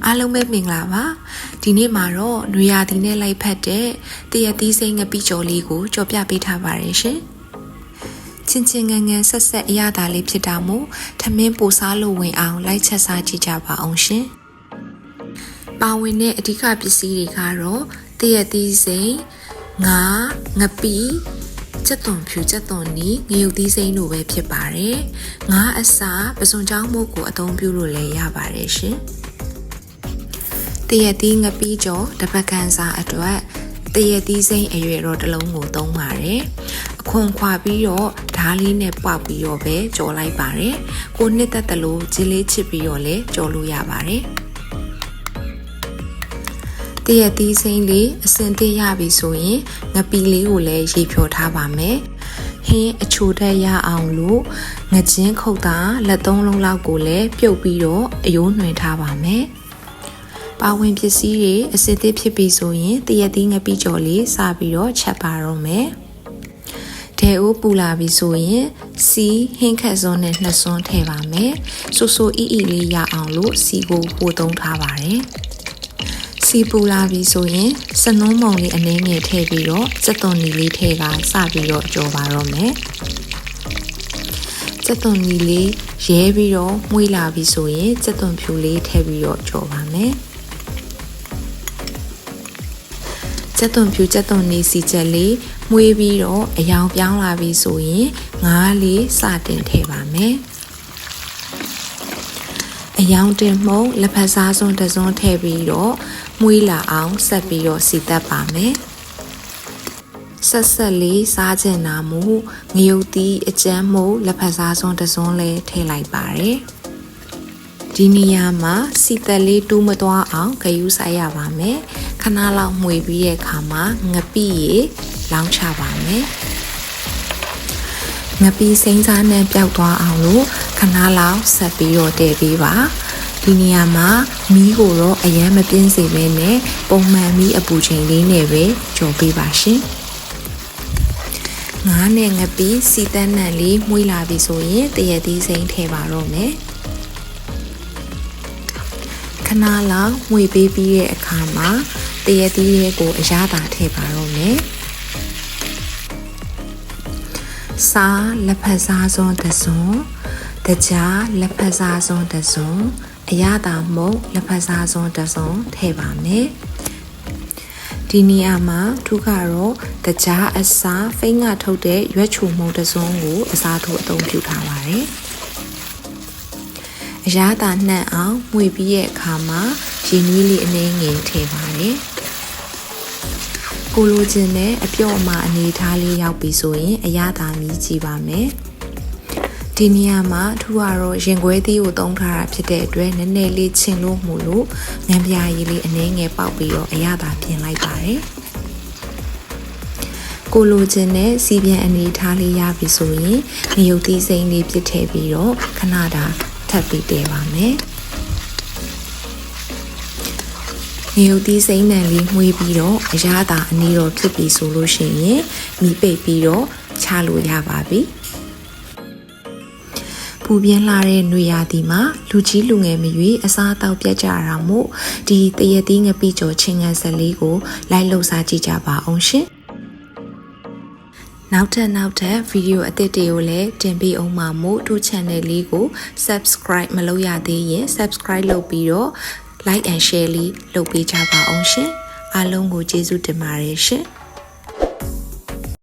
အားလုံးပဲမင်္ဂလာပါဒီနေ့မှာတော့နွေရာသီနဲ့လိုက်ဖက်တဲ့တရက်သီးစိမ့်ငပိကျော်လေးကိုကြော်ပြပေးထားပါတယ်ရှင်ချင်းချင်းငန်းငန်းဆက်ဆက်အရသာလေးဖြစ်တာမို့ထမင်းပိုစားလို့ဝင်အောင်လိုက်ချက်စားကြည့်ကြပါအောင်ရှင်ပါဝင်တဲ့အဓိကပစ္စည်းတွေကတော့တရက်သီးစိမ့်ငါငပိချက်သွန်ဖြူချက်သွန်နီးငရုတ်သီးစိမ့်တို့ပဲဖြစ်ပါတယ်ငါအစာပစွန်ချောင်းမို့ကိုအသုံးပြုလို့လည်းရပါတယ်ရှင်တရက်သီးငပိကျော်တပတ်ကန်စာအတွက်တရက်သီးစိမ့်အရွယ်တော့တစ်လုံးကိုသုံးပါတယ်အခွန်ခွာပြီးတော့ဓားလေးနဲ့ပေါက်ပြီးတော့ပဲကြော်လိုက်ပါတယ်ကိုနှစ်သက်တလို့ဂျင်းလေးချစ်ပြီးတော့လည်းကြော်လို့ရပါတယ်တရက်သီးစိမ့်လေးအစင်သေးရပြီဆိုရင်ငပိလေးကိုလည်းရေဖြော်ထားပါမယ်ဟင်းအချိုတက်ရအောင်လို့ငကျင်းခုတ်တာလက်သုံးလုံးလောက်ကိုလည်းပြုတ်ပြီးတော့အယိုးနှွင်ထားပါမယ်ပါဝင်ပစ္စည်းတွေအစစ်သေးဖြစ်ပြီဆိုရင်တရက်သီးငပိကျော်လေးစပြီးတော့ချက်ပါတော့မယ်ဒဲအိုးပူလာပြီဆိုရင်စီဟင်းခက်စွန်းနဲ့နှစ်စွန်းထည့်ပါမယ်ဆူဆူအီအီလေးရအောင်လို့စီကိုပို့သုံးထားပါတယ်စီပူလာပြီဆိုရင်စနုံးမုံလေးအနည်းငယ်ထည့်ပြီးတော့စက်သွန်နီလေးထည့်ကစပြီးတော့ကြော်ပါတော့မယ်စက်သွန်နီလေးရဲပြီးတော့မှုေးလာပြီဆိုရင်စက်သွန်ဖြူလေးထည့်ပြီးတော့ကြော်ပါမယ်စက်သွန်ဖြူစက်သွန်နီစီချက်လေးမှုေးပြီးတော့အယောင်ပြောင်းလာပြီဆိုရင်ငါးလေးစတင်ထည့်ပါမယ်အယောင်တင်မှုံလက်ဖက်စားစွန်းတစ်စွန်းထည့်ပြီးတော့မှုေးလာအောင်ဆက်ပြီးတော့စီတက်ပါမယ်ဆက်လေးစားချင်တာမို့ငရုတ်သီးအကျန်းမို့လက်ဖက်စားစွန်းတစ်စွန်းလေးထည့်လိုက်ပါတယ်ဒီနေရာမှာစီတက်လေးတူးမသွားအောင်ဂရုစိုက်ရပါမယ်ခဏလောက်မှွေပြီးတဲ့အခါမှာငပိရေလောင်းချပါမယ်ငပိစိမ့်စားနဲ့ပျောက်သွားအောင်လို့ခဏလောက်ဆက်ပြီးတော့တည်ပေးပါဒီနေရာမှာမီးကိုတော့အရန်မပြင်းစေဘဲနဲ့ပုံမှန်မီးအပူချိန်လေးနဲ့ပဲကြော်ပေးပါရှင်ငါးနဲ့ငပိစီတန်းနံလေးမှုေးလာပြီဆိုရင်တရက်သီးစိမ့်ထည့်ပါတော့မယ်ခဏလောက်မှွေပေးပြီးတဲ့အခါမှာတရက်သီးရဲ့ကိုအရသာထည့်ပါတော့မယ်စားလက်ဖက်စားစွန်းတစ်စွန်းတကြားလက်ဖက်စားစွန်းတစ်စွန်းအရသာမုံလက်ဖက်စားစွန်းတစ်စွန်းထည့်ပါမယ်ဒီနေရာမှာထုကတော့တကြားအစားဖိင္ကထုတ်တဲ့ရွက်ချိုမုံတစ်စွန်းကိုအစားထိုးအသုံးပြုထားပါတယ်အရသာနှံ့အောင်မှွေပြီးရဲ့အခါမှာရေနွေးလေးအနည်းငယ်ထည့်ပါတယ်ကိုလိုချင်တဲ့အပြော့အမအနေထားလေးရောက်ပြီဆိုရင်အရသာမြည်ကြည့်ပါမယ်ဒီနေရာမှာထူကတော့ရင်ခွဲသီးကိုသုံးထားတာဖြစ်တဲ့အတွက်နည်းနည်းလေးချင်လို့မှုလို့ငံပြားရည်လေးအနည်းငယ်ပေါက်ပြီးတော့အရသာပြင်လိုက်ပါတယ်ကိုလိုချင်တဲ့စီပြန်အနေထားလေးရပြီဆိုရင်ငရုတ်သီးစိမ့်လေးပြစ်ထည့်ပြီးတော့ခဏတာထပ်ပြီးတည်ပါမယ်ငရုတ်သီးစိမ့်နံလေးမှုေးပြီးတော့အရသာအနည်းတော့ဖြစ်ပြီဆိုလို့ရှိရင်မီးပိတ်ပြီးတော့ချလို့ရပါပြီပူပြင်းလာတဲ့နွေရာသီမှာလူကြီးလူငယ်မရွေးအစားအသောက်ပြတ်ကြတာမို့ဒီတရက်သီးငပိကျော်ချင်းငံဆက်လေးကိုလိုက်လှုပ်စားကြည့်ကြပါအောင်ရှင်နောက်ထပ်ဗီဒီယိုအသစ်တွေကိုလည်းတင်ပေးအောင်ပါမို့တို့ channel လေးကို subscribe မလုပ်ရသေးရင် subscribe လုပ်ပြီးတော့ like and share လေးလုပ်ပေးကြပါအောင်ရှင်အားလုံးကိုကျေးဇူးတင်ပါတယ်ရှင်